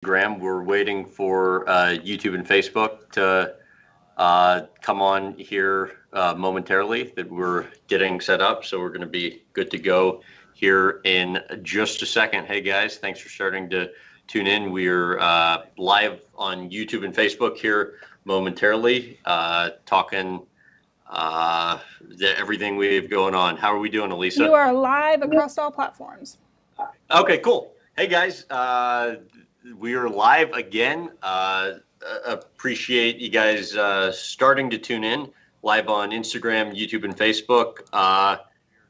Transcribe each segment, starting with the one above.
Graham. We're waiting for YouTube and Facebook to come on here momentarily. That we're getting set up, so we're going to be good to go here in just a second. Hey guys, thanks for starting to tune in. We're live on YouTube and Facebook here momentarily, talking everything we have going on. How are we doing, Elisa? You are live across all platforms. Okay, cool. Hey guys, we are live again. Appreciate you guys starting to tune in live on Instagram, YouTube, and Facebook.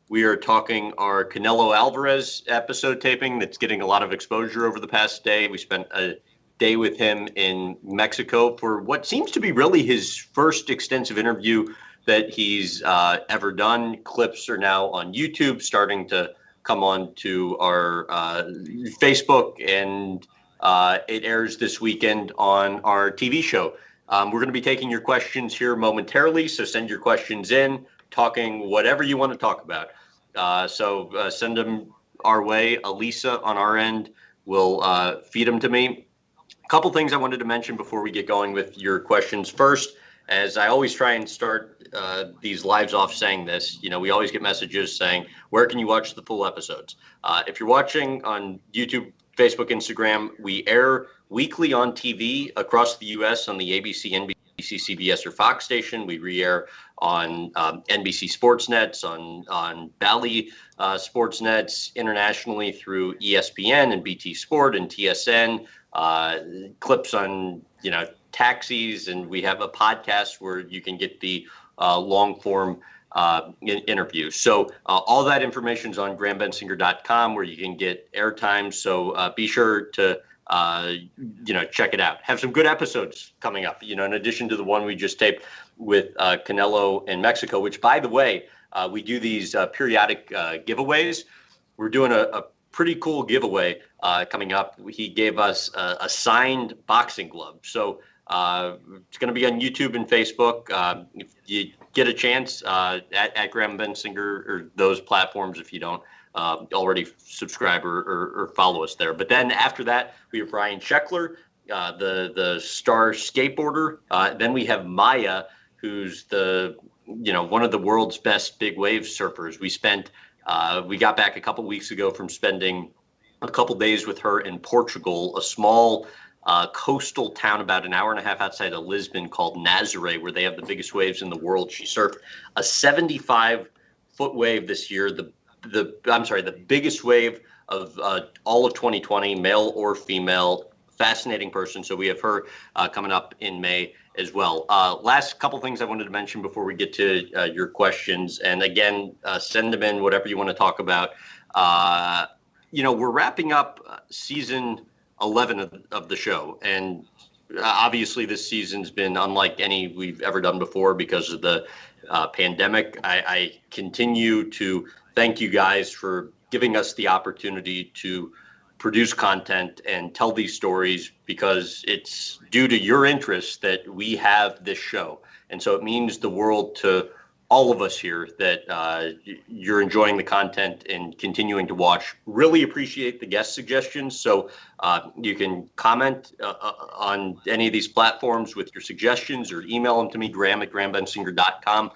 We are talking our Canelo Alvarez episode taping that's getting a lot of exposure over the past day. We spent a day with him in Mexico for what seems to be really his first extensive interview that he's ever done. Clips are now on YouTube, starting to come on to our Facebook, and it airs this weekend on our TV show. We're going to be taking your questions here momentarily, so send your questions in, talking whatever you want to talk about. So send them our way. Elisa on our end will feed them to me. A couple things I wanted to mention before we get going with your questions. First, as I always try and start these lives off saying this, we always get messages saying, where can you watch the full episodes? If you're watching on YouTube, Facebook, Instagram, we air weekly on TV across the U.S. on the ABC, NBC, CBS, or Fox station. We re-air on NBC Sports Nets, on Bally Sports Nets, internationally through ESPN and BT Sport and TSN. Clips on, taxis, and we have a podcast where you can get the long form interview. So all that information is on grahambensinger.com, where you can get airtime. So be sure to check it out. Have some good episodes coming up. In addition to the one we just taped with Canelo in Mexico, which, by the way, we do these periodic giveaways. We're doing a pretty cool giveaway coming up. He gave us a signed boxing glove. So it's going to be on YouTube and Facebook. If you get a chance, at Graham Bensinger or those platforms, if you don't already subscribe or follow us there. But then after that, we have Brian Scheckler, the star skateboarder. Then we have Maya, who's one of the world's best big wave surfers. We got back a couple weeks ago from spending a couple days with her in Portugal, a small coastal town about an hour and a half outside of Lisbon called Nazaré, where they have the biggest waves in the world. She surfed a 75-foot wave this year, the biggest wave of all of 2020, male or female. Fascinating person. So we have her coming up in May as well. Last couple things I wanted to mention before we get to your questions. And again, send them in, whatever you want to talk about. We're wrapping up season 11 of the show. And obviously this season's been unlike any we've ever done before because of the pandemic. I continue to thank you guys for giving us the opportunity to produce content and tell these stories, because it's due to your interest that we have this show. And so it means the world to all of us here that you're enjoying the content and continuing to watch. Really appreciate the guest suggestions. So you can comment on any of these platforms with your suggestions, or email them to me, graham@grahambensinger.com.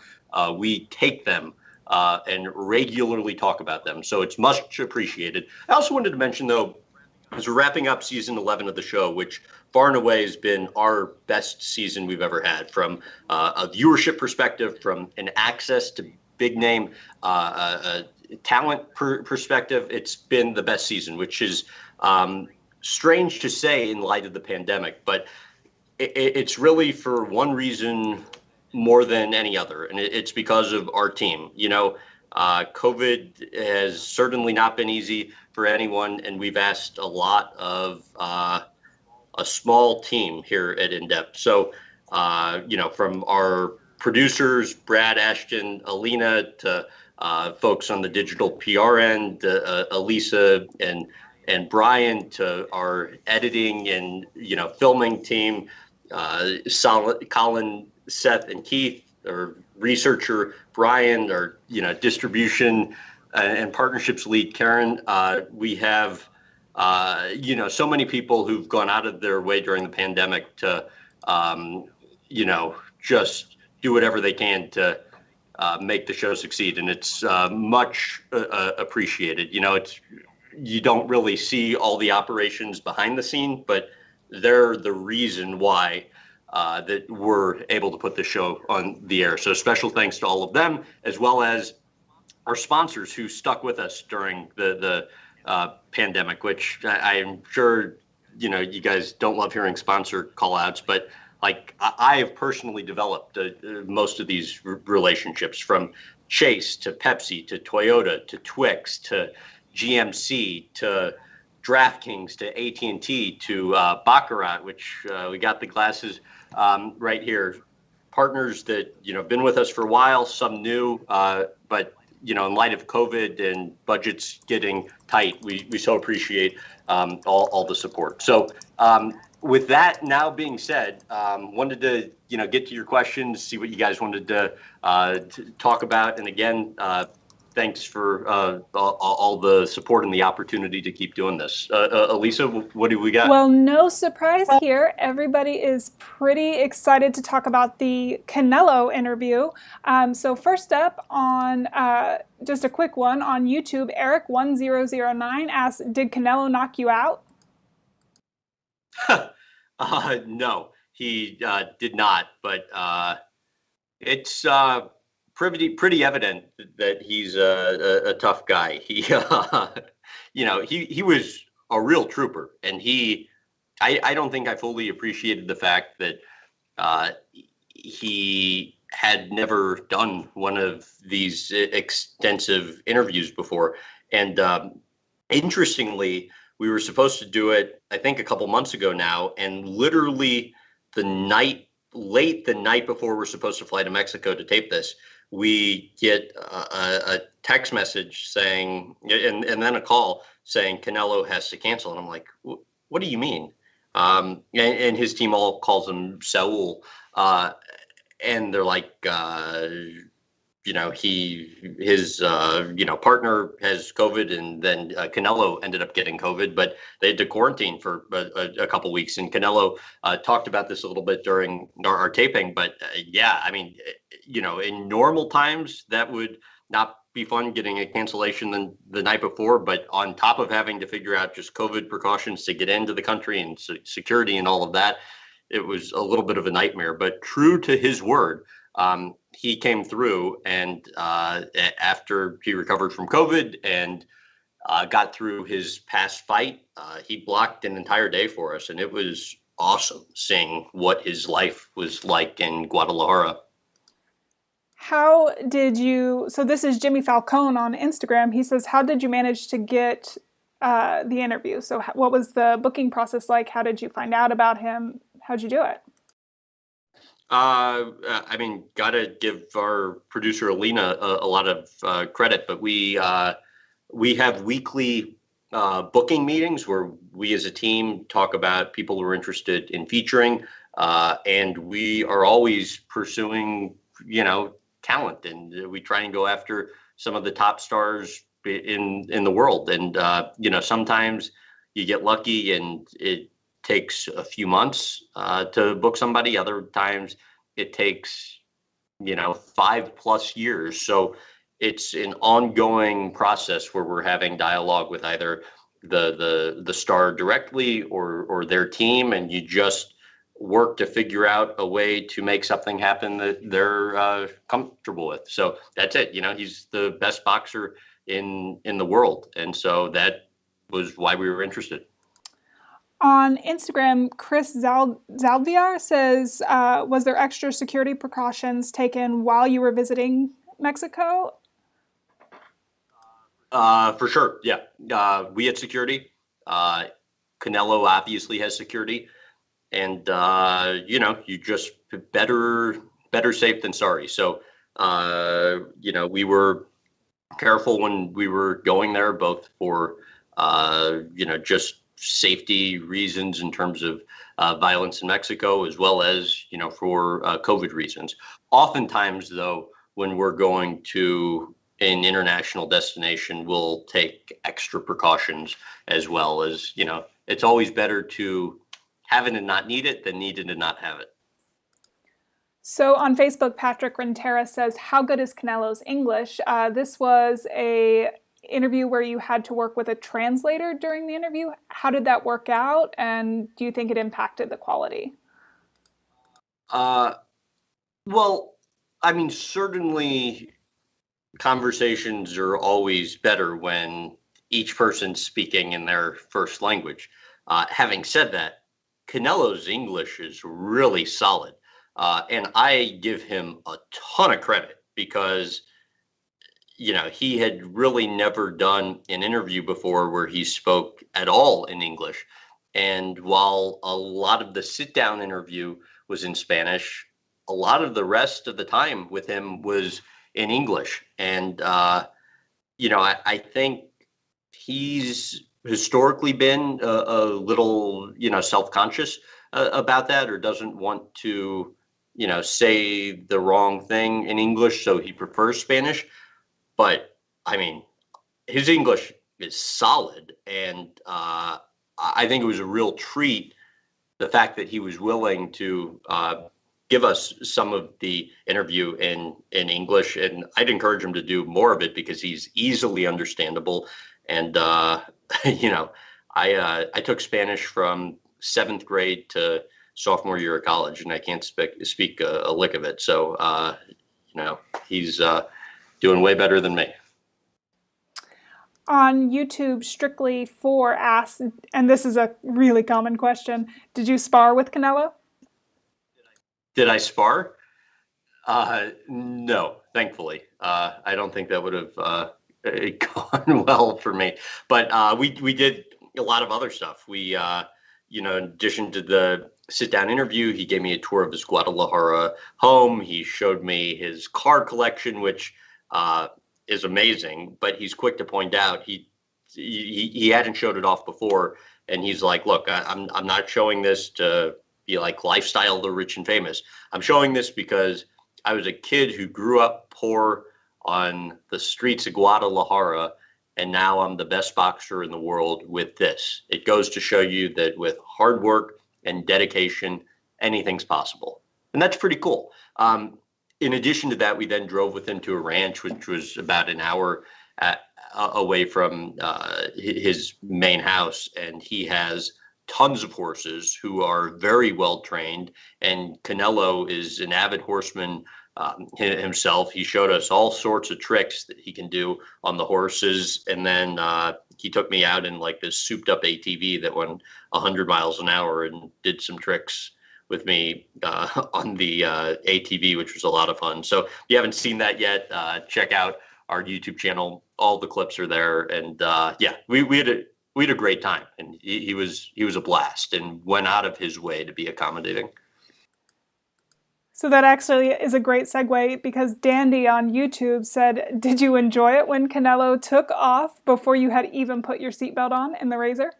We take them and regularly talk about them. So it's much appreciated. I also wanted to mention, though, as we're wrapping up season 11 of the show, which far and away has been our best season we've ever had, from a viewership perspective, from an access to big name talent perspective, it's been the best season, which is strange to say in light of the pandemic, but it's really for one reason more than any other, and it's because of our team. COVID has certainly not been easy for anyone, and we've asked a lot of a small team here at In Depth. So, from our producers, Brad, Ashton, Alina, to folks on the digital PR end, Elisa and Brian, to our editing and filming team, Colin, Seth, and Keith, our researcher Brian, our distribution and partnerships lead Karen. We have so many people who've gone out of their way during the pandemic to, just do whatever they can to make the show succeed. And it's much appreciated. You don't really see all the operations behind the scene, but they're the reason why that we're able to put the show on the air. So special thanks to all of them, as well as our sponsors who stuck with us during the pandemic, which I am sure, you guys don't love hearing sponsor call outs, but like I have personally developed most of these relationships, from Chase to Pepsi to Toyota to Twix to GMC to DraftKings to AT&T to Baccarat, which we got the glasses right here. Partners that been with us for a while, some new, but in light of COVID and budgets getting tight, we so appreciate all the support. So with that now being said, wanted to get to your questions, see what you guys wanted to talk about, and again, thanks for all the support and the opportunity to keep doing this. Elisa, what do we got? Well, no surprise here. Everybody is pretty excited to talk about the Canelo interview. So first up on just a quick one on YouTube, Eric1009 asks, did Canelo knock you out? No, he did not, but it's pretty evident that he's a tough guy. He was a real trooper, and I don't think I fully appreciated the fact that he had never done one of these extensive interviews before. And interestingly, we were supposed to do it, I think, a couple months ago now, and literally late the night before we're supposed to fly to Mexico to tape this, we get a text message saying, and then a call saying Canelo has to cancel. And I'm like, what do you mean? And his team all calls him Saul. And they're like, his partner has COVID, and then Canelo ended up getting COVID, but they had to quarantine for a couple weeks. And Canelo talked about this a little bit during our taping, but in normal times that would not be fun, getting a cancellation the night before, but on top of having to figure out just COVID precautions to get into the country and security and all of that, it was a little bit of a nightmare. But true to his word, he came through, and after he recovered from COVID and got through his past fight, he blocked an entire day for us, and it was awesome seeing what his life was like in Guadalajara. How did you, so this is Jimmy Falcone on Instagram. He says, how did you manage to get the interview? So what was the booking process like? How did you find out about him? How'd you do it? Gotta give our producer Alina a lot of credit, but we have weekly booking meetings where we as a team talk about people who are interested in featuring, and we are always pursuing, talent, and we try and go after some of the top stars in the world. And sometimes you get lucky and it takes a few months to book somebody. Other times it takes 5+ years. So it's an ongoing process where we're having dialogue with either the star directly or their team, and you just work to figure out a way to make something happen that they're comfortable with. So that's it. He's the best boxer in the world, and so that was why we were interested. On Instagram, Chris Zalviar says, was there extra security precautions taken while you were visiting Mexico? For sure, yeah. We had security. Canelo obviously has security. And, you just better safe than sorry. So, we were careful when we were going there, both for, just safety reasons in terms of violence in Mexico, as well as, for COVID reasons. Oftentimes, though, when we're going to an international destination will take extra precautions as well as, it's always better to have it and not need it than need it and not have it. So on Facebook, Patrick Rentera says, "How good is Canelo's English?" This was a interview where you had to work with a translator during the interview. How did that work out, and do you think it impacted the quality? Uh, well, I mean, certainly conversations are always better when each person's speaking in their first language. Having said that, Canelo's English is really solid. And I give him a ton of credit because, he had really never done an interview before where he spoke at all in English. And while a lot of the sit down interview was in Spanish, a lot of the rest of the time with him was in English. And, I think he's historically been a little, self-conscious about that, or doesn't want to, say the wrong thing in English. So he prefers Spanish. But I mean, his English is solid. And I think it was a real treat, the fact that he was willing to give us some of the interview in English, and I'd encourage him to do more of it because he's easily understandable. And I took Spanish from seventh grade to sophomore year of college, and I can't speak a lick of it. So he's doing way better than me. On YouTube, Strictly 4 asks, and this is a really common question, did you spar with Canelo? Did I spar? No, thankfully. I don't think that would have gone well for me. But we did a lot of other stuff. We, in addition to the sit-down interview, he gave me a tour of his Guadalajara home. He showed me his car collection, which is amazing. But he's quick to point out he hadn't showed it off before, and he's like, "Look, I'm not showing this to be like lifestyle the rich and famous. I'm showing this because I was a kid who grew up poor on the streets of Guadalajara, and now I'm the best boxer in the world with this. It goes to show you that with hard work and dedication, anything's possible." And that's pretty cool. In addition to that, we then drove with him to a ranch, which was about an hour away from his main house. And he has tons of horses who are very well trained. And Canelo is an avid horseman himself. He showed us all sorts of tricks that he can do on the horses. And then he took me out in like this souped up ATV that went 100 miles an hour and did some tricks with me on the ATV, which was a lot of fun. So if you haven't seen that yet, check out our YouTube channel. All the clips are there. And we had a great time, and he was a blast and went out of his way to be accommodating. So that actually is a great segue, because Dandy on YouTube said, "Did you enjoy it when Canelo took off before you had even put your seatbelt on in the Razor?"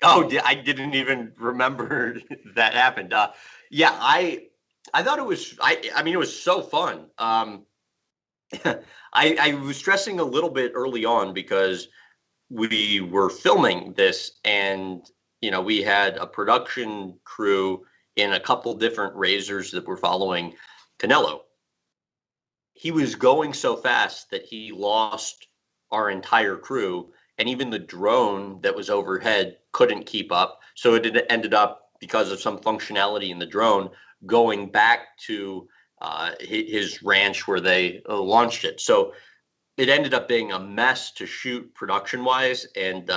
Oh, I didn't even remember that happened. I thought it was. I mean, it was so fun. I was stressing a little bit early on because we were filming this, and we had a production crew in a couple different razors that were following Canelo. He was going so fast that he lost our entire crew, and even the drone that was overhead couldn't keep up. So it ended up, because of some functionality in the drone, going back to his ranch where they launched it. So it ended up being a mess to shoot production wise, and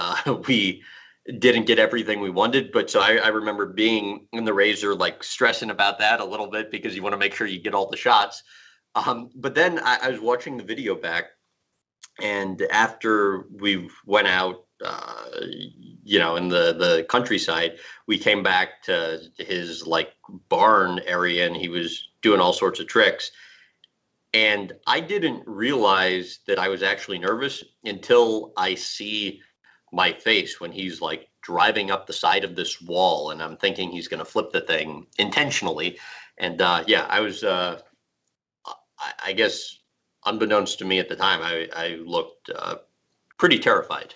we didn't get everything we wanted. But so I remember being in the Razor, like stressing about that a little bit, because you want to make sure you get all the shots. But then I was watching the video back, and after we went out, in the countryside, we came back to his like barn area, and he was doing all sorts of tricks. And I didn't realize that I was actually nervous until I see my face when he's like driving up the side of this wall, and I'm thinking he's going to flip the thing intentionally. And I was, I guess unbeknownst to me at the time, I looked pretty terrified.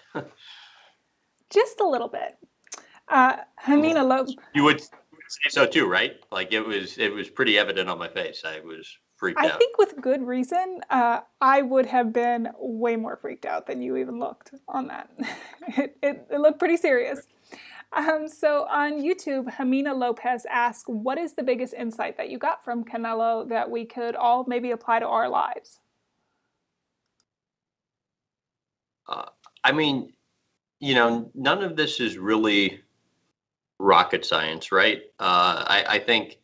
Just a little bit. Hamina Lopez. You would say so too, right? Like it was pretty evident on my face. I was freaked I out. think with good reason. I would have been way more freaked out than you even looked on that. It looked pretty serious. So on YouTube, Hamina Lopez asks, what is the biggest insight that you got from Canelo that we could all maybe apply to our lives? I mean, none of this is really rocket science, right? I think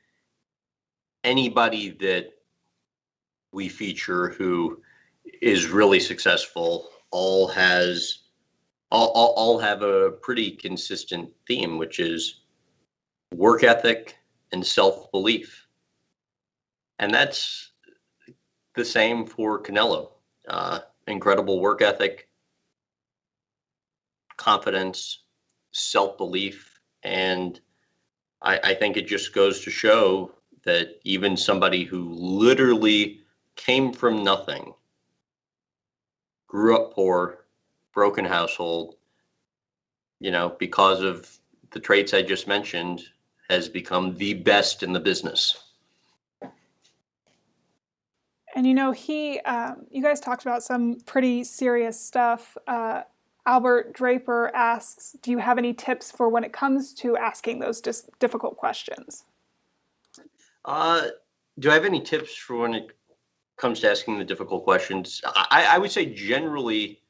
anybody that we feature who is really successful all have a pretty consistent theme, which is work ethic and self-belief. And that's the same for Canelo. Incredible work ethic, confidence, self-belief. And I think it just goes to show that even somebody who literally came from nothing, grew up poor, broken household, because of the traits I just mentioned, has become the best in the business. And you guys talked about some pretty serious stuff. Albert Draper asks, do you have any tips for when it comes to asking those difficult questions? Do I have any tips for when it comes to asking the difficult questions? I would say generally,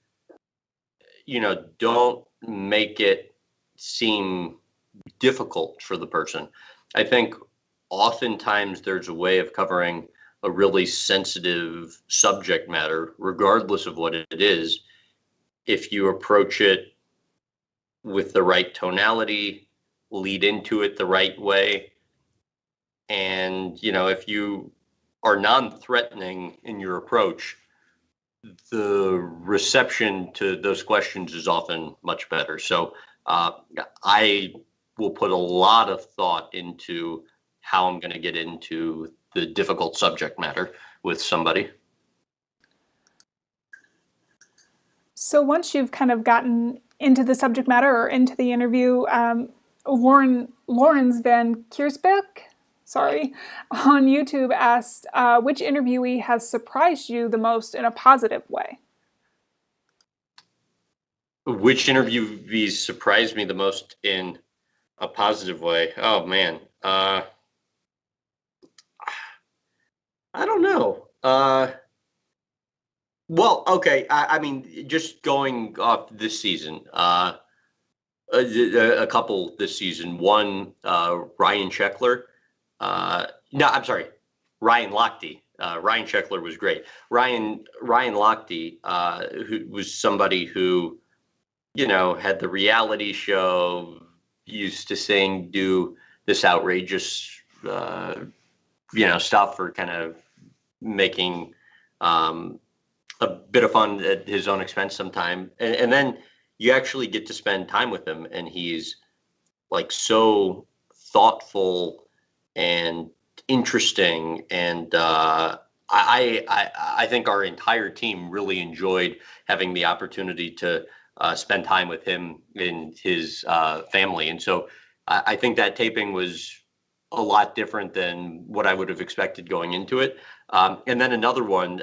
don't make it seem difficult for the person. I think oftentimes there's a way of covering a really sensitive subject matter, regardless of what it is, if you approach it with the right tonality, lead into it the right way. And, if you are non-threatening in your approach, the reception to those questions is often much better. So I will put a lot of thought into how I'm going to get into the difficult subject matter with somebody. So once you've kind of gotten into the subject matter or into the interview, Lawrence Van Kiersbeck, on YouTube asked, which interviewee has surprised you the most in a positive way? Which interviewee surprised me the most in a positive way? Oh man, I don't know. Well, okay. I mean, just going off this season, a couple this season. One, Ryan Sheckler. No, I'm sorry, Ryan Lochte. Ryan Sheckler was great. Ryan Lochte, who was somebody who, had the reality show, used to do this outrageous, stuff for kind of making a bit of fun at his own expense sometime. And then you actually get to spend time with him, and he's like so thoughtful and interesting. And I think our entire team really enjoyed having the opportunity to spend time with him and his family. And so I think that taping was a lot different than what I would have expected going into it. And then another one,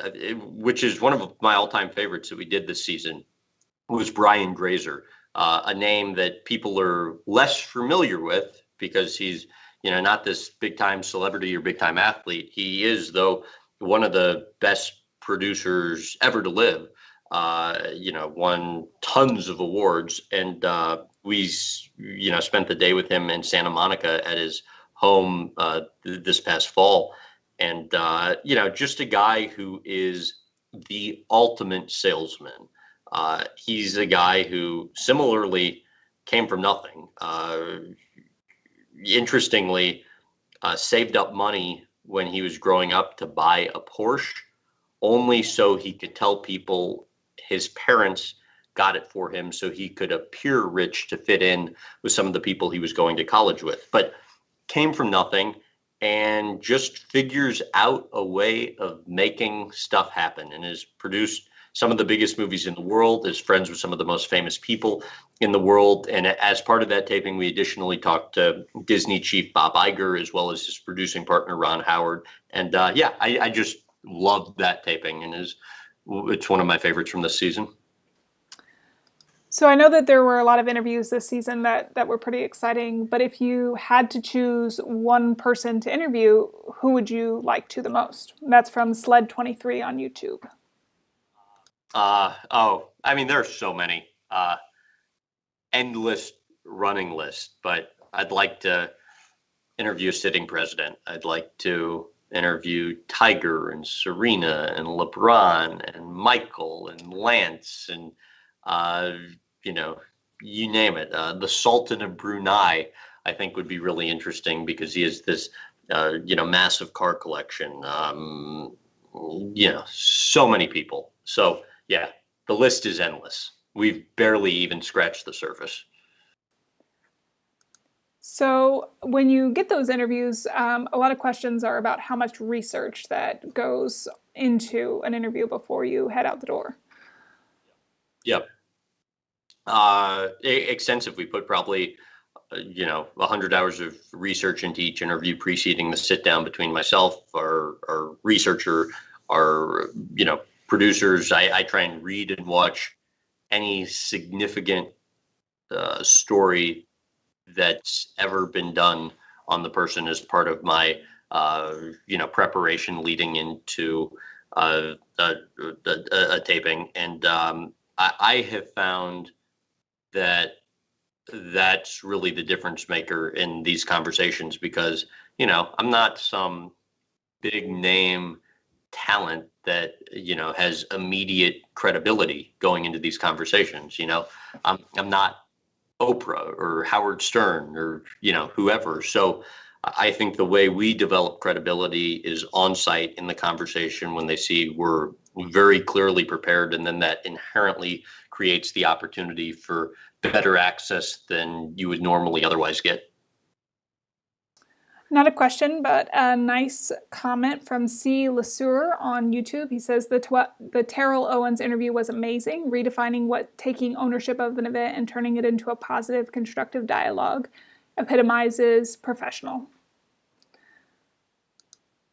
which is one of my all-time favorites that we did this season, was Brian Grazer, a name that people are less familiar with because he's, not this big-time celebrity or big-time athlete. He is, though, one of the best producers ever to live. Won tons of awards, and we, spent the day with him in Santa Monica at his home this past fall. And, just a guy who is the ultimate salesman. He's a guy who similarly came from nothing. Interestingly, saved up money when he was growing up to buy a Porsche, only so he could tell people his parents got it for him so he could appear rich to fit in with some of the people he was going to college with. But came from nothing, and just figures out a way of making stuff happen, and has produced some of the biggest movies in the world, is friends with some of the most famous people in the world. And as part of that taping, we additionally talked to Disney chief Bob Iger, as well as his producing partner, Ron Howard. And yeah, I just loved that taping, and it's one of my favorites from this season. So I know that there were a lot of interviews this season that were pretty exciting, but if you had to choose one person to interview, who would you like to the most? That's from Sled23 on YouTube. I mean, there are so many, endless running list, but I'd like to interview a sitting president. I'd like to interview Tiger and Serena and LeBron and Michael and Lance and, you know, you name it. The Sultan of Brunei, I think, would be really interesting because he has this, massive car collection. So many people. So yeah, the list is endless. We've barely even scratched the surface. So when you get those interviews, a lot of questions are about how much research that goes into an interview before you head out the door. Yep. Extensive. We put probably 100 hours of research into each interview preceding the sit down between myself, our researcher, our producers. I try and read and watch any significant story that's ever been done on the person as part of my preparation leading into a taping. And I have found that that's really the difference maker in these conversations, because I'm not some big name talent that has immediate credibility going into these conversations. I'm not Oprah or Howard Stern or whoever. So I think the way we develop credibility is on site in the conversation, when they see we're very clearly prepared, and then that inherently creates the opportunity for better access than you would normally otherwise get. Not a question, but a nice comment from C. Lesueur on YouTube. He says the Terrell Owens interview was amazing, redefining what taking ownership of an event and turning it into a positive, constructive dialogue epitomizes professional.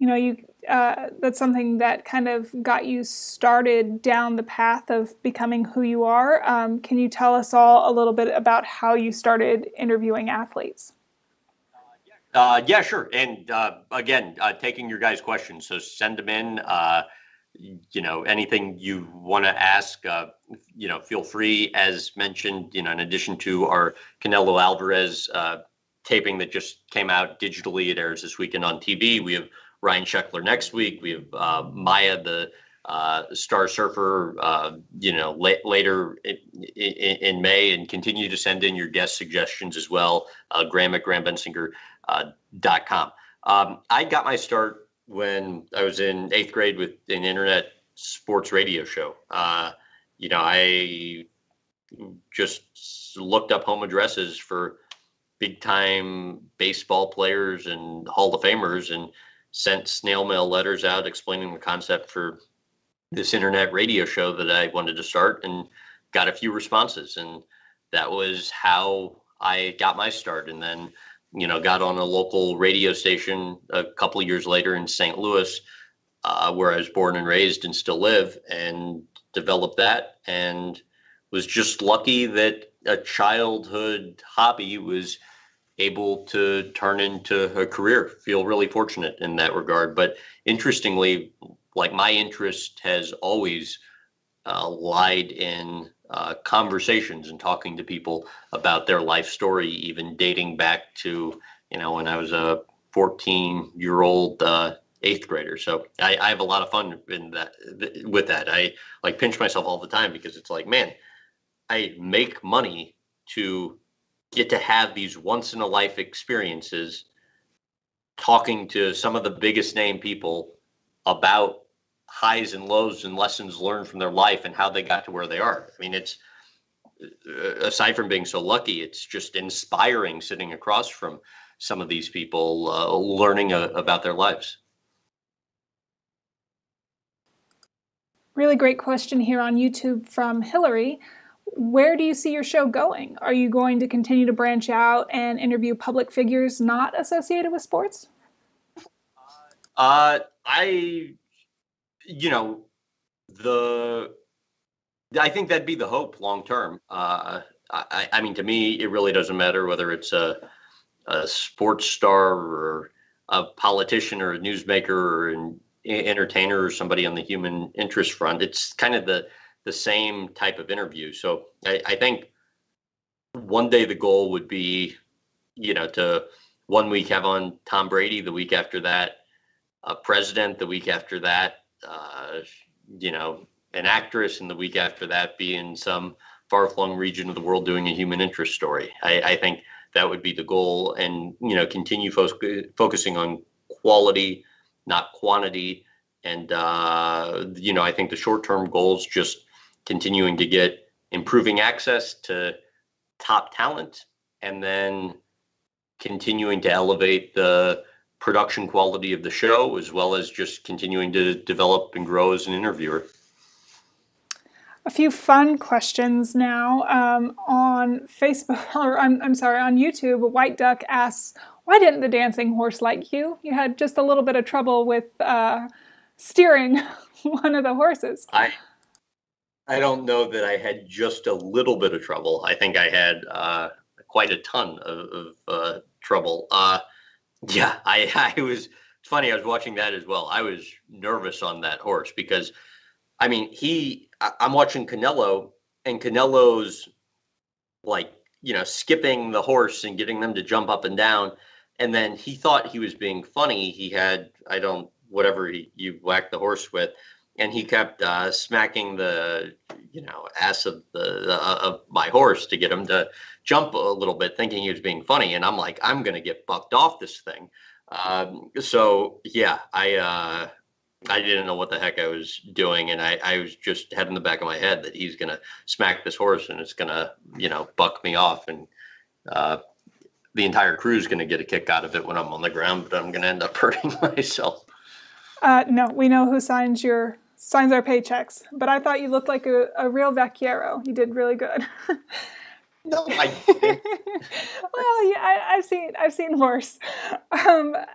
That's something that kind of got you started down the path of becoming who you are. Can you tell us all a little bit about how you started interviewing athletes? Yeah, sure. And again, taking your guys' questions, so send them in. Anything you want to ask, feel free. As mentioned, in addition to our Canelo Alvarez taping that just came out digitally, it airs this weekend on TV. We have Ryan Sheckler next week. We have Maya, the Star Surfer, later in May, and continue to send in your guest suggestions as well. Graham at GrahamBensinger.com. I got my start when I was in 8th grade with an internet sports radio show. I just looked up home addresses for big time baseball players and Hall of Famers and sent snail mail letters out explaining the concept for this internet radio show that I wanted to start, and got a few responses. And that was how I got my start. And then, got on a local radio station a couple of years later in St. Louis, where I was born and raised and still live, and developed that, and was just lucky that a childhood hobby was able to turn into a career. Feel really fortunate in that regard. But interestingly, like, my interest has always lied in conversations and talking to people about their life story, even dating back to, when I was a 14-year-old 8th grader. So I have a lot of fun with that. I pinch myself all the time, because it's like, man, I make money to get to have these once in a life experiences, talking to some of the biggest name people about highs and lows and lessons learned from their life and how they got to where they are. I mean, aside from being so lucky, it's just inspiring sitting across from some of these people, learning about their lives. Really great question here on YouTube from Hillary. Where do you see your show going? Are you going to continue to branch out and interview public figures not associated with sports? I, you know, the I think that'd be the hope long term. I mean, to me, it really doesn't matter whether it's a sports star or a politician or a newsmaker or an entertainer or somebody on the human interest front. It's kind of the same type of interview. So I think one day the goal would be, to one week have on Tom Brady, the week after that, a president, the week after that, an actress, and the week after that be in some far-flung region of the world doing a human interest story. I think that would be the goal, and continue focusing on quality, not quantity. And I think the short-term goals just continuing to get improving access to top talent, and then continuing to elevate the production quality of the show, as well as just continuing to develop and grow as an interviewer. A few fun questions now on Facebook, or I'm sorry, on YouTube. White Duck asks, "Why didn't the dancing horse like you? You had just a little bit of trouble with steering one of the horses." I don't know that I had just a little bit of trouble. I think I had quite a ton of trouble. Yeah, I was. It's funny. I was watching that as well. I was nervous on that horse because, I mean, I'm watching Canelo, and Canelo's like, skipping the horse and getting them to jump up and down. And then he thought he was being funny. He had, whatever you whacked the horse with, and he kept smacking the, ass of of my horse to get him to jump a little bit, thinking he was being funny. And I'm like, I'm going to get bucked off this thing. So yeah, I didn't know what the heck I was doing, and I was just had in the back of my head that he's gonna smack this horse and it's gonna, buck me off, and the entire crew is gonna get a kick out of it when I'm on the ground, but I'm gonna end up hurting myself. No, we know who signs our paychecks, but I thought you looked like a real vaquero. You did really good. No, I didn't. Well, yeah, I've seen worse.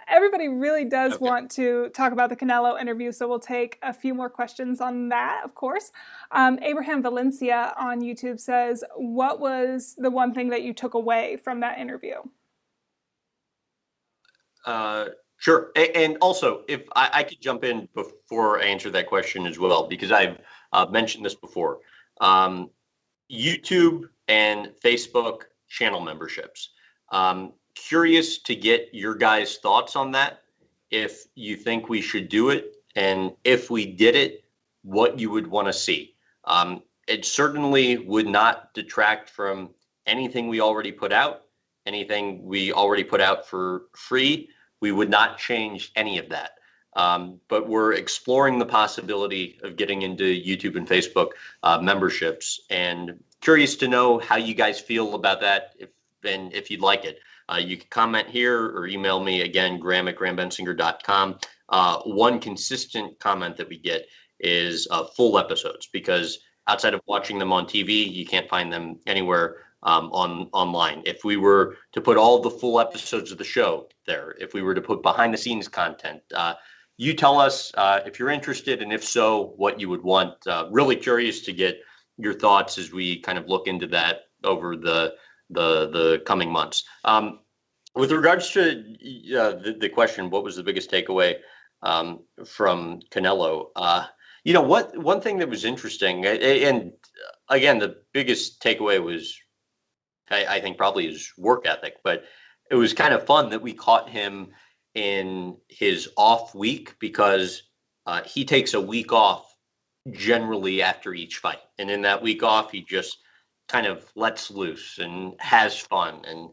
Everybody really does want to talk about the Canelo interview, so we'll take a few more questions on that, of course. Abraham Valencia on YouTube says, "What was the one thing that you took away from that interview?" Sure. And also, if I could jump in before I answer that question as well, because I've mentioned this before. YouTube and Facebook channel memberships. Curious to get your guys' thoughts on that. If you think we should do it, and if we did it, what you would want to see. It certainly would not detract from anything we already put out, anything we already put out for free. We would not change any of that. But we're exploring the possibility of getting into YouTube and Facebook memberships, and curious to know how you guys feel about that, if you'd like it. You can comment here or email me again, graham@grahambensinger.com. One consistent comment that we get is full episodes, because outside of watching them on TV, you can't find them anywhere online. If we were to put all the full episodes of the show there, if we were to put behind the scenes content, you tell us if you're interested, and if so, what you would want. Really curious to get your thoughts as we kind of look into that over the coming months. With regards to the question, what was the biggest takeaway from Canelo? One thing that was interesting, and again, the biggest takeaway was, I think, probably his work ethic, but it was kind of fun that we caught him in his off week, because he takes a week off generally after each fight. And in that week off, he just kind of lets loose and has fun, and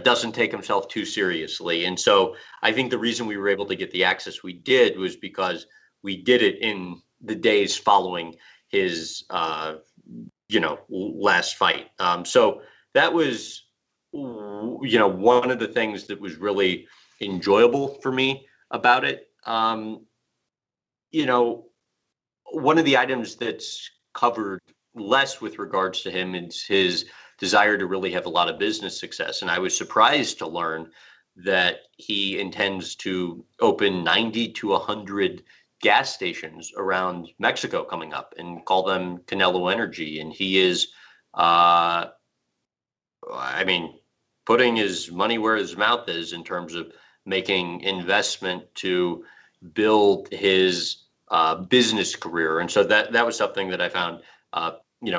doesn't take himself too seriously. And so I think the reason we were able to get the access we did was because we did it in the days following his last fight. So that was, one of the things that was really enjoyable for me about it. One of the items that's covered less with regards to him is his desire to really have a lot of business success. And I was surprised to learn that he intends to open 90 to 100 gas stations around Mexico coming up and call them Canelo Energy. And he is, I mean, putting his money where his mouth is in terms of making investment to build his business career. And so that was something that I found,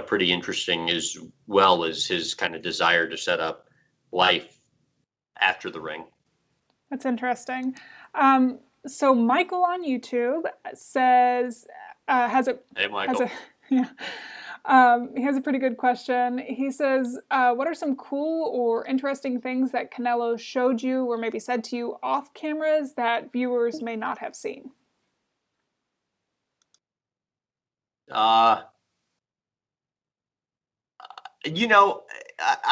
pretty interesting, as well as his kind of desire to set up life after the ring. That's interesting. So Michael on YouTube says, Hey, Michael. Yeah. He has a pretty good question. He says, what are some cool or interesting things that Canelo showed you or maybe said to you off cameras that viewers may not have seen? I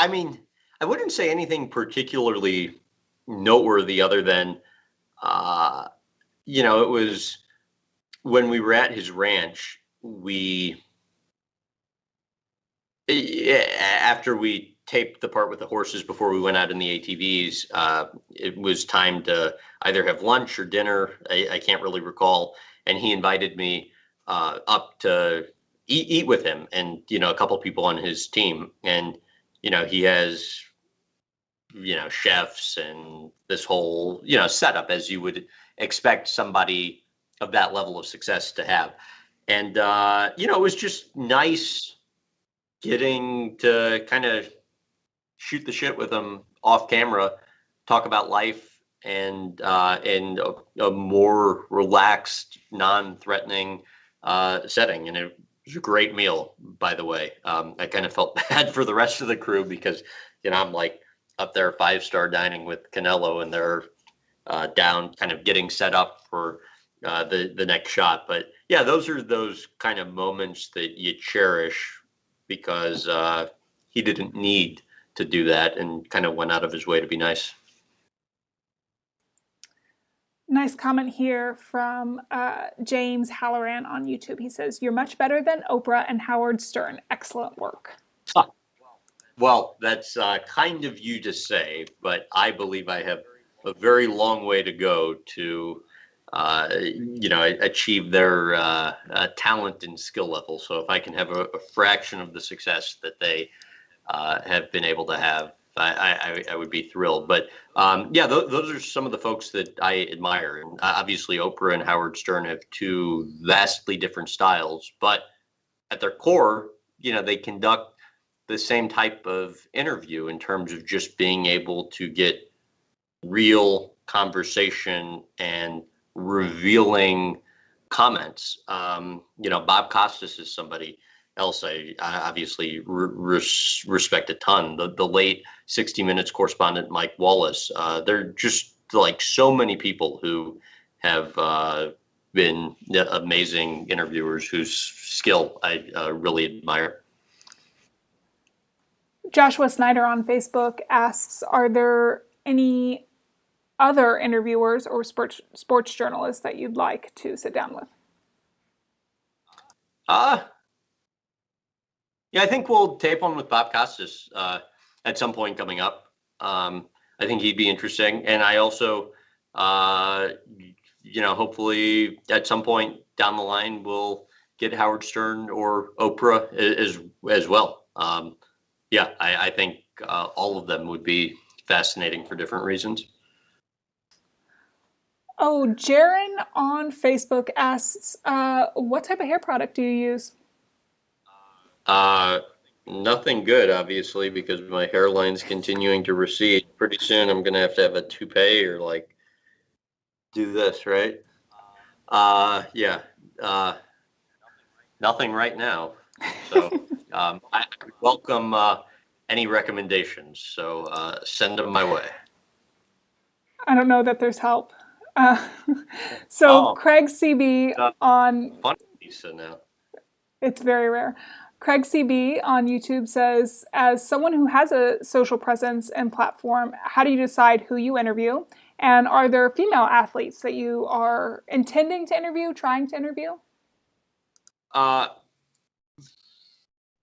mean, I wouldn't say anything particularly noteworthy other than, it was when we were at his ranch, after we taped the part with the horses before we went out in the ATVs, it was time to either have lunch or dinner. I can't really recall. And he invited me up to eat with him and, a couple people on his team. And, he has, chefs and this whole, setup as you would expect somebody of that level of success to have. And, it was just nice getting to kind of shoot the shit with him off camera, talk about life, and a more relaxed, non-threatening setting. And it was a great meal, by the way. I kind of felt bad for the rest of the crew because, I'm like up there 5-star dining with Canelo, and they're down kind of getting set up for the next shot. But yeah, those are those kind of moments that you cherish because he didn't need to do that and kind of went out of his way to be nice. Nice comment here from James Halloran on YouTube. He says, "You're much better than Oprah and Howard Stern. Excellent work." Well, that's kind of you to say, but I believe I have a very long way to go to, achieve their talent and skill level. So if I can have a fraction of the success that they have been able to have, I would be thrilled. But those are some of the folks that I admire. And obviously, Oprah and Howard Stern have two vastly different styles, but at their core, they conduct the same type of interview in terms of just being able to get real conversation and revealing comments. Bob Costas is somebody else I obviously respect a ton. The late 60 Minutes correspondent Mike Wallace. They're just like so many people who have been amazing interviewers whose skill I really admire. Joshua Snyder on Facebook asks, are there any other interviewers or sports journalists that you'd like to sit down with? Yeah, I think we'll tape one with Bob Costas at some point coming up. I think he'd be interesting. And I also, hopefully at some point down the line, we'll get Howard Stern or Oprah as well. I think all of them would be fascinating for different reasons. Oh, Jaron on Facebook asks, what type of hair product do you use? Nothing good, obviously, because my hairline's continuing to recede. Pretty soon I'm going to have a toupee or like do this, right? Nothing right now. So I welcome any recommendations. So send them my way. I don't know that there's help. Craig CB on... Funny, so now. It's very rare. Craig CB on YouTube says, as someone who has a social presence and platform, how do you decide who you interview? And are there female athletes that you are intending to interview, trying to interview?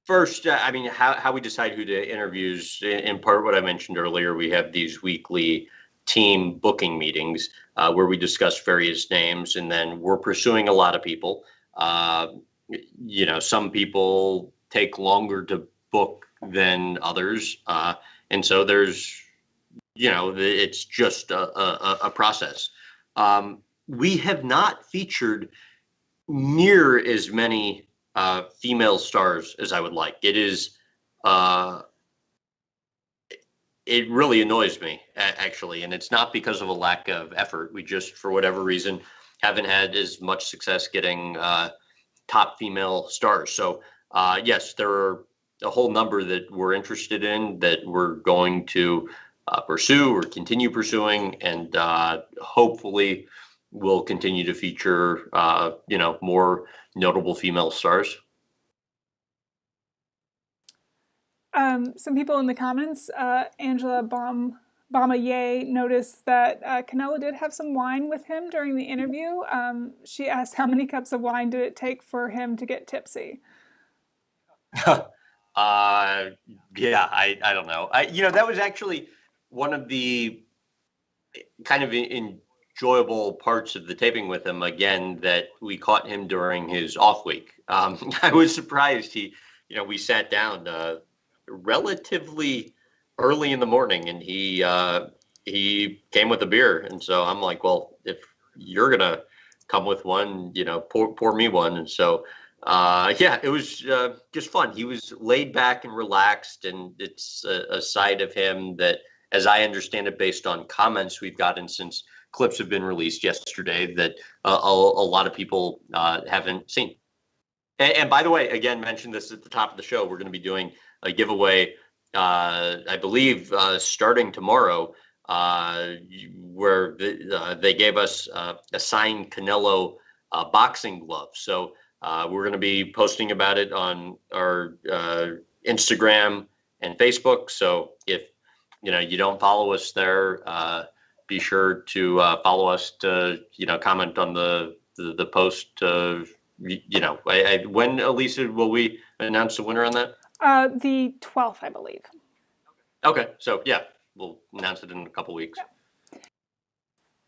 First, I mean, how we decide who to interviews, in part what I mentioned earlier, we have these weekly team booking meetings where we discuss various names, and then we're pursuing a lot of people. Some people take longer to book than others. And so it's just a process. We have not featured near as many female stars as I would like. It really annoys me actually, and it's not because of a lack of effort. We just, for whatever reason, haven't had as much success getting top female stars. So yes, there are a whole number that we're interested in that we're going to pursue or continue pursuing, and hopefully we'll continue to feature more notable female stars. Some people in the comments, Angela Bamaye noticed that Canelo did have some wine with him during the interview. She asked how many cups of wine did it take for him to get tipsy? Yeah, I don't know. That was actually one of the kind of enjoyable parts of the taping with him, again, that we caught him during his off week. I was surprised we sat down relatively early in the morning, and he came with a beer, and so I'm like, well, if you're gonna come with one, pour me one. And so it was just fun. He was laid back and relaxed, and it's a side of him that, as I understand it, based on comments we've gotten since clips have been released yesterday, that a lot of people haven't seen. And by the way, again, mentioned this at the top of the show, we're going to be doing a giveaway, I believe, starting tomorrow, where they gave us a signed Canelo boxing glove. So we're going to be posting about it on our Instagram and Facebook. So if you don't follow us there, be sure to follow us to comment on the post. When, Elisa, will we announce the winner on that? The 12th, I believe. Okay, so yeah, we'll announce it in a couple weeks. Yeah.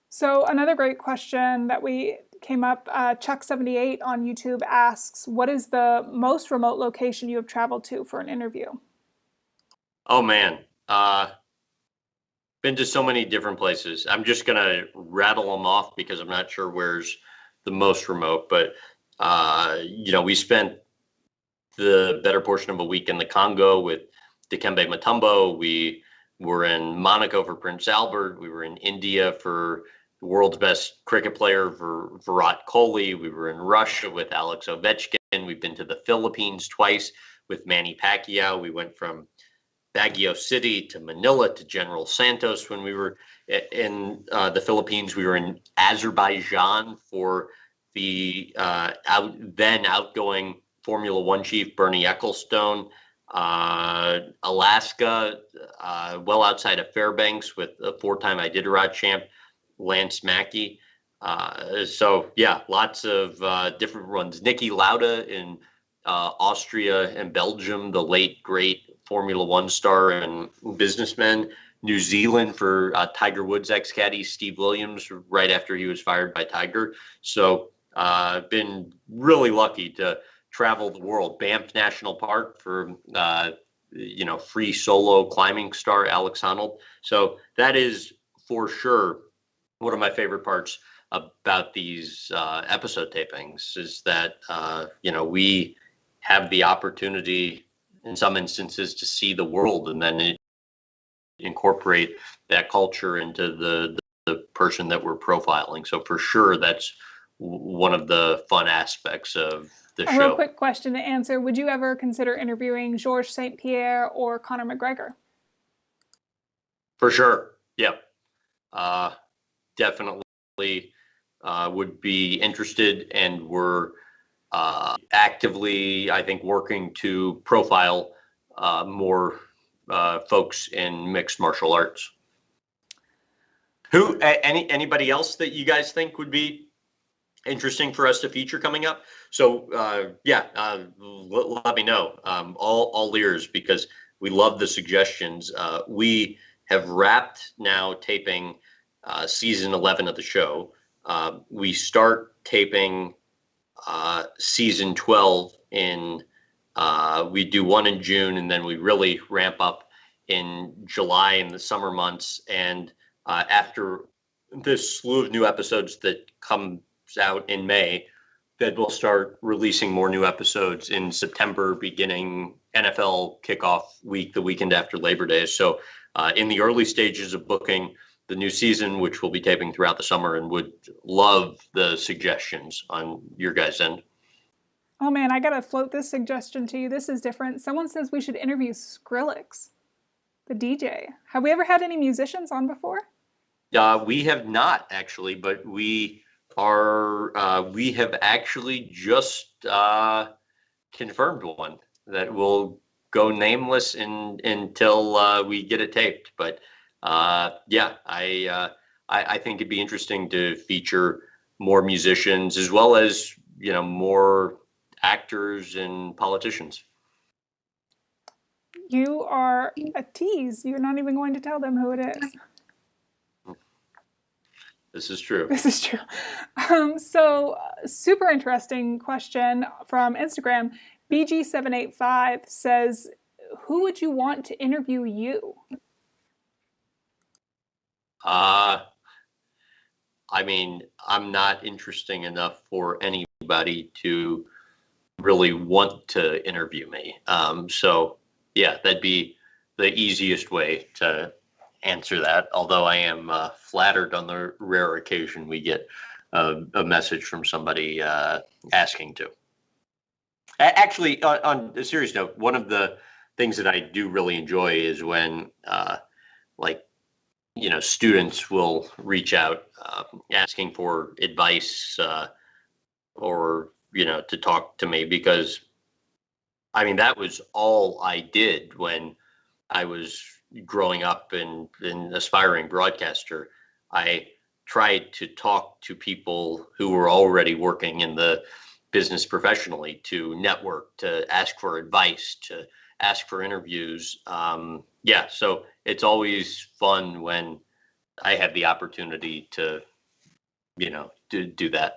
So another great question that we came up, Chuck78 on YouTube asks, what is the most remote location you have traveled to for an interview? Oh man, been to so many different places. I'm just gonna rattle them off because I'm not sure where's the most remote, but we spent the better portion of a week in the Congo with Dikembe Mutombo. We were in Monaco for Prince Albert. We were in India for the world's best cricket player, for Virat Kohli. We were in Russia with Alex Ovechkin. We've been to the Philippines twice with Manny Pacquiao. We went from Baguio City to Manila to General Santos. When we were in the Philippines, we were in Azerbaijan for the then outgoing Formula One chief Bernie Ecclestone. Alaska, well outside of Fairbanks, with a four-time Iditarod champ Lance Mackey. So yeah, lots of different runs. Niki Lauda in Austria and Belgium, the late great Formula One star and businessman. New Zealand for Tiger Woods ex-caddy Steve Williams, right after he was fired by Tiger. So been really lucky to travel the world. Banff National Park for free solo climbing star Alex Honnold. So that is for sure one of my favorite parts about these episode tapings, is that we have the opportunity in some instances to see the world, and then incorporate that culture into the person that we're profiling. So for sure, that's one of the fun aspects of the show. A real quick question to answer. Would you ever consider interviewing Georges St. Pierre or Conor McGregor? For sure. Yeah. Definitely would be interested, and we're actively, I think, working to profile more folks in mixed martial arts. Anybody else that you guys think would be interesting for us to feature coming up? So let me know. All ears, because we love the suggestions. We have wrapped now taping season 11 of the show. We start taping season 12 in we do one in June, and then we really ramp up in July in the summer months. And after this slew of new episodes that comes out in May, that we'll start releasing more new episodes in September, beginning NFL kickoff week, the weekend after Labor Day. So in the early stages of booking the new season, which we'll be taping throughout the summer, and would love the suggestions on your guys' end. Oh man, I gotta float this suggestion to you. This is different. Someone says we should interview Skrillex, the DJ. Have we ever had any musicians on before? We have not, actually, but we have actually just confirmed one that will go nameless until we get it taped. But I think it'd be interesting to feature more musicians, as well as more actors and politicians. You are a tease. You're not even going to tell them who it is. This is true. This is true. So super interesting question from Instagram. BG785 says, who would you want to interview you? I mean, I'm not interesting enough for anybody to really want to interview me. So yeah, that'd be the easiest way to answer that. Although I am flattered on the rare occasion we get a message from somebody asking to. Actually, on a serious note, one of the things that I do really enjoy is when students will reach out asking for advice or to talk to me, because I mean, that was all I did when I was growing up and an aspiring broadcaster. I tried to talk to people who were already working in the business professionally, to network, to ask for advice, to ask for interviews. So it's always fun when I have the opportunity to do that.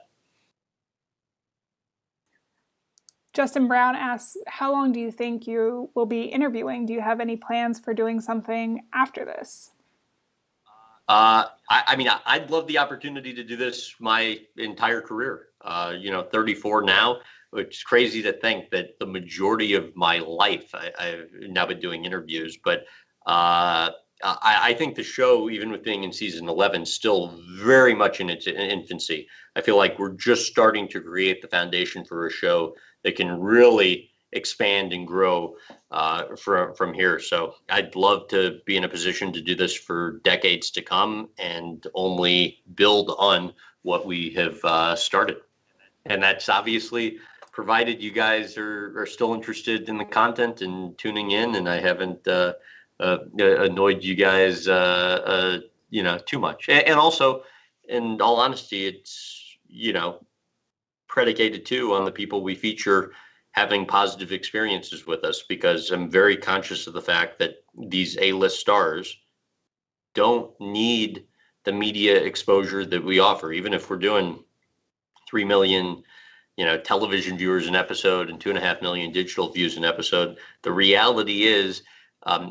Justin Brown asks, how long do you think you will be interviewing? Do you have any plans for doing something after this? I mean, I'd love the opportunity to do this my entire career. 34 now, which is crazy to think that the majority of my life I've now been doing interviews. But I think the show, even with being in season 11, still very much in its infancy. I feel like we're just starting to create the foundation for a show that can really expand and grow from here. So I'd love to be in a position to do this for decades to come and only build on what we have started. And that's obviously provided you guys are still interested in the content and tuning in, and I haven't annoyed you guys too much. And also, in all honesty, it's predicated too on the people we feature having positive experiences with us, because I'm very conscious of the fact that these A-list stars don't need the media exposure that we offer. Even if we're doing 3 million television viewers an episode and 2.5 million digital views an episode, the reality is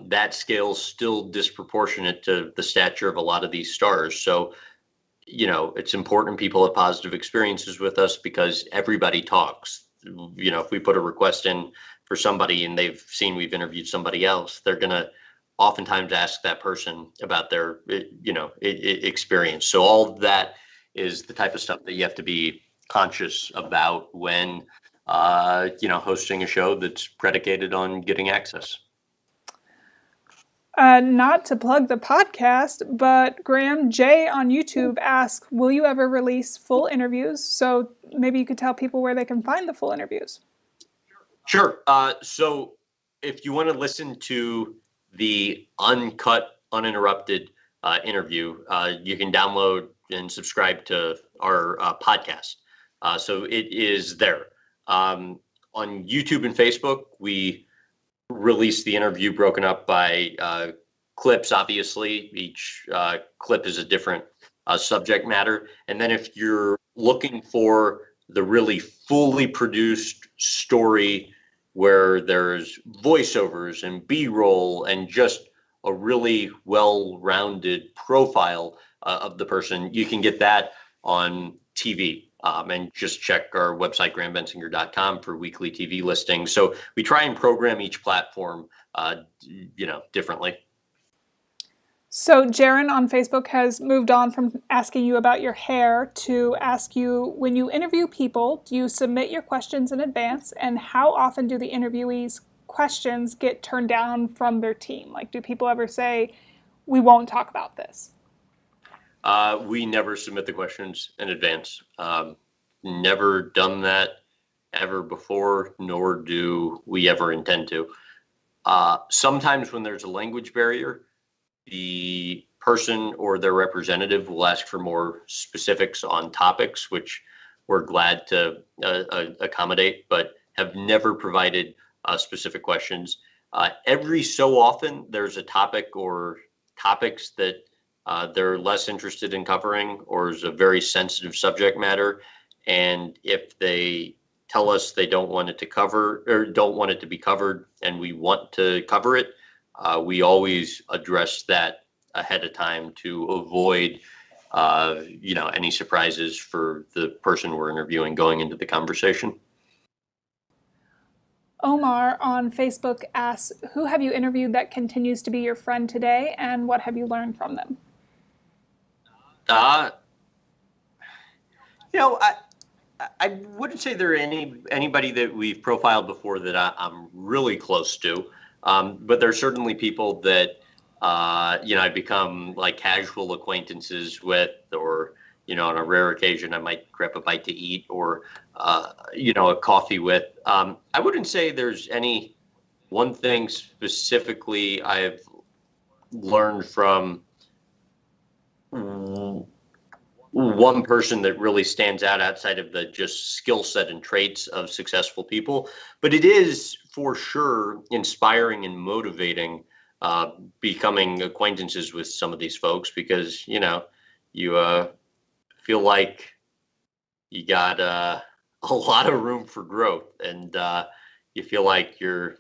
that scale's still disproportionate to the stature of a lot of these stars. So it's important people have positive experiences with us, because everybody talks. If we put a request in for somebody and they've seen we've interviewed somebody else, they're going to oftentimes ask that person about their experience. So all of that is the type of stuff that you have to be conscious about when hosting a show that's predicated on getting access. Not to plug the podcast, but Graham J on YouTube asked, will you ever release full interviews? So maybe you could tell people where they can find the full interviews. Sure. So if you want to listen to the uncut, uninterrupted interview, you can download and subscribe to our podcast. So it is there. On YouTube and Facebook, we release the interview broken up by clips, obviously. Each clip is a different subject matter. And then if you're looking for the really fully produced story where there's voiceovers and B-roll and just a really well-rounded profile of the person, you can get that on TV. And just check our website, grahambensinger.com, for weekly TV listings. So we try and program each platform, differently. So Jaron on Facebook has moved on from asking you about your hair to ask you, when you interview people, do you submit your questions in advance? And how often do the interviewees' questions get turned down from their team? Like, do people ever say, we won't talk about this? We never submit the questions in advance. Never done that ever before, nor do we ever intend to. Sometimes when there's a language barrier, the person or their representative will ask for more specifics on topics, which we're glad to accommodate, but have never provided specific questions. Every so often, there's a topic or topics that they're less interested in covering, or is a very sensitive subject matter. And if they tell us they don't want it to cover or don't want it to be covered and we want to cover it, we always address that ahead of time to avoid, any surprises for the person we're interviewing going into the conversation. Omar on Facebook asks, who have you interviewed that continues to be your friend today, and what have you learned from them? I wouldn't say there are anybody that we've profiled before that I'm really close to, but there's certainly people that I've become like casual acquaintances with, or on a rare occasion I might grab a bite to eat, or a coffee with. I wouldn't say there's any one thing specifically I've learned from one person that really stands out outside of the just skill set and traits of successful people, but it is for sure inspiring and motivating becoming acquaintances with some of these folks, because you feel like you got a lot of room for growth, and you feel like you're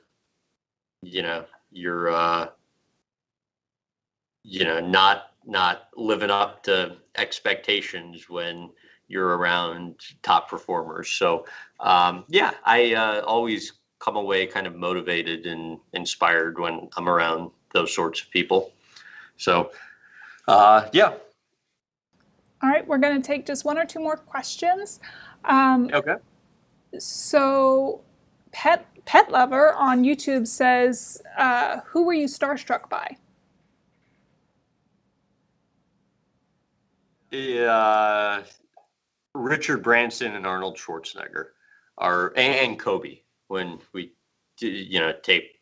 not living up to expectations when you're around top performers. So I always come away kind of motivated and inspired when I'm around those sorts of people. So yeah. All right, we're going to take just one or two more questions. Okay. So Pet Lover on YouTube says, who were you starstruck by? Richard Branson and Arnold Schwarzenegger and Kobe, when we taped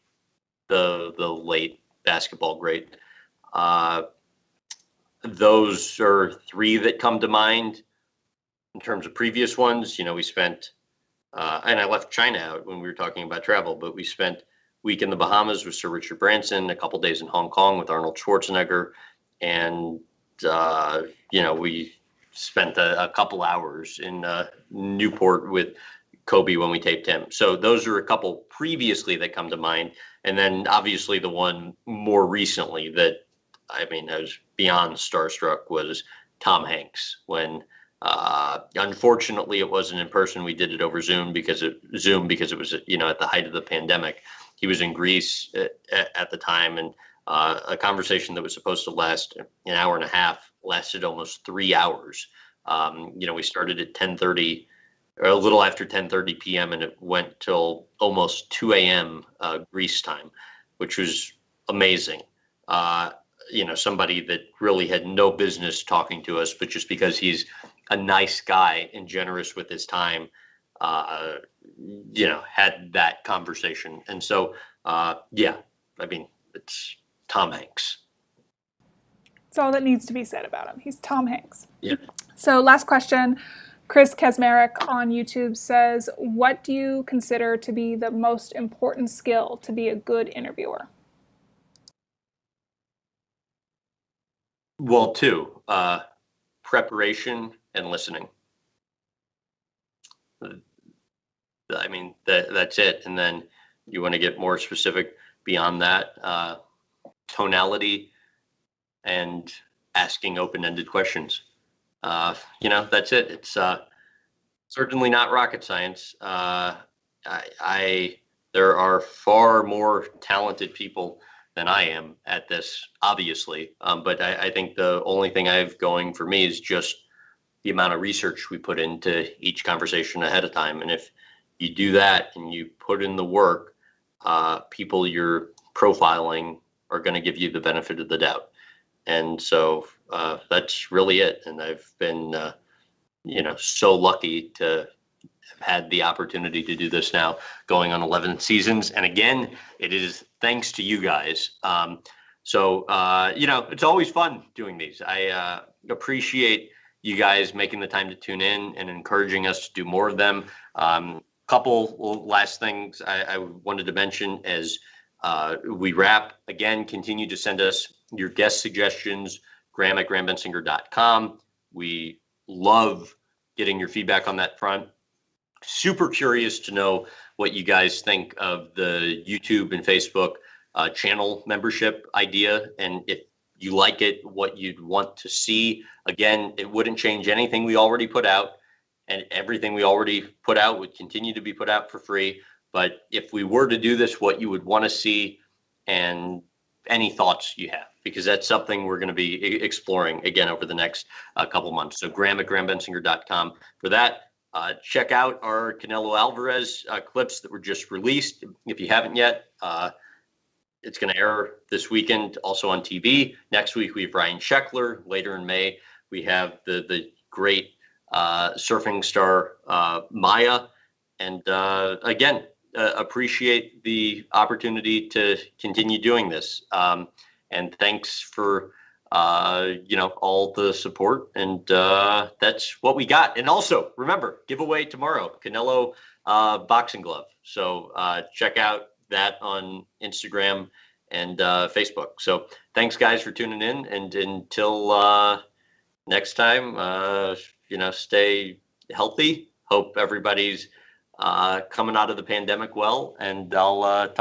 the late basketball great. Those are three that come to mind. In terms of previous ones, we spent and I left China out when we were talking about travel, but we spent a week in the Bahamas with Sir Richard Branson, a couple days in Hong Kong with Arnold Schwarzenegger, and we spent a couple hours in Newport with Kobe when we taped him. So those are a couple previously that come to mind. And then obviously the one more recently that, I was beyond starstruck was Tom Hanks, when unfortunately it wasn't in person. We did it over Zoom because it was, at the height of the pandemic. He was in Greece at the time, and a conversation that was supposed to last an hour and a half lasted almost 3 hours. We started at 10:30, or a little after 10:30 p.m., and it went till almost 2 a.m. Greece time, which was amazing. somebody that really had no business talking to us, but just because he's a nice guy and generous with his time, had that conversation. And so, it's Tom Hanks. That's all that needs to be said about him. He's Tom Hanks. Yeah. So last question. Chris Kesmerick on YouTube says, what do you consider to be the most important skill to be a good interviewer? Well, two, preparation and listening. That's it. And then you want to get more specific beyond that, tonality and asking open-ended questions. That's it. It's certainly not rocket science. There are far more talented people than I am at this, obviously. But I think the only thing I have going for me is just the amount of research we put into each conversation ahead of time. And if you do that and you put in the work, people you're profiling are going to give you the benefit of the doubt. And so that's really it. And I've been, so lucky to have had the opportunity to do this now, going on 11 seasons. And again, it is thanks to you guys. It's always fun doing these. I appreciate you guys making the time to tune in and encouraging us to do more of them. Couple last things I wanted to mention as we wrap. Again, continue to send us your guest suggestions, graham@grahambensinger.com. We love getting your feedback on that front. Super curious to know what you guys think of the YouTube and Facebook channel membership idea, and if you like it, what you'd want to see. Again, it wouldn't change anything we already put out, and everything we already put out would continue to be put out for free. But if we were to do this, what you would want to see and any thoughts you have, because that's something we're going to be exploring again over the next couple months. So graham@grahambensinger.com for that. Check out our Canelo Alvarez clips that were just released. If you haven't yet, it's going to air this weekend, also on TV. Next week, we have Ryan Sheckler. Later in May, we have the great surfing star Maya. And again, appreciate the opportunity to continue doing this. And thanks for all the support. And that's what we got. And also, remember, giveaway tomorrow, Canelo boxing glove. So check out that on Instagram and Facebook. So thanks, guys, for tuning in. And until next time, stay healthy. Hope everybody's coming out of the pandemic well. And I'll talk